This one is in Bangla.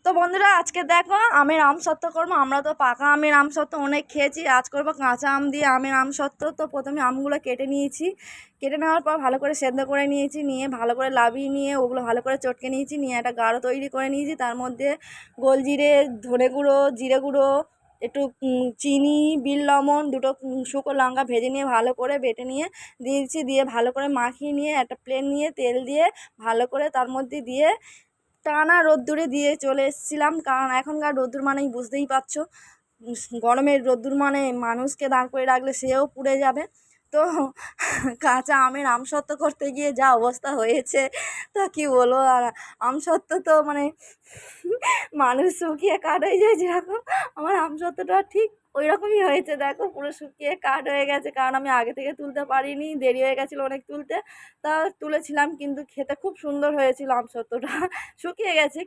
তো বন্ধুরা আজকে দেখো আমের আমসত্ত্ব করবো। আমরা তো পাকা আমের আমসত্ত্ব অনেক খেয়েছি, আজ করবো কাঁচা আম দিয়ে আমের আমসত্ত্ব। তো প্রথমে আমগুলো কেটে নিয়েছি, কেটে নেওয়ার পর ভালো করে সেদ্ধ করে নিয়েছি, নিয়ে ভালো করে লাবিয়ে নিয়ে ওগুলো ভালো করে চটকে নিয়েছি, নিয়ে একটা গাঢ় তৈরি করে নিয়েছি। তার মধ্যে গোলজিরে, ধনে গুঁড়ো, জিরে গুঁড়ো, একটু চিনি, বিট লবণ, দুটো শুকনো লঙ্কা ভেজে নিয়ে ভালো করে বেটে নিয়ে দিয়েছি, দিয়ে ভালো করে মাখিয়ে নিয়ে একটা প্লেন নিয়ে তেল দিয়ে ভালো করে তার মধ্যে দিয়ে টানা রোদ্দুরে দিয়ে চলে এসেছিলাম। কারণ এখনকার রোদ্দুর মানেই বুঝতেই পারছো, গরমের রোদ্দুর মানে মানুষকে দাঁড় করে রাখলে সেও পুড়ে যাবে। তো কাঁচা আমের আমসত্ত্ব করতে গিয়ে যা অবস্থা হয়েছে তা কি বলবো। আর আমসত্ত্ব তো মানে মানুষ শুকিয়ে কাঠ হয়ে যায় যেরকম, আমার আমসত্ত্বটা ঠিক ওই রকমই হয়েছে। দেখো পুরো শুকিয়ে কাঠ হয়ে গেছে, কারণ আমি আগে থেকে তুলতে পারিনি, দেরি হয়ে গেছিলো অনেক তুলতে। তা তুলেছিলাম, কিন্তু খেতে খুব সুন্দর হয়েছিল আমসত্ত্বটা। শুকিয়ে গেছে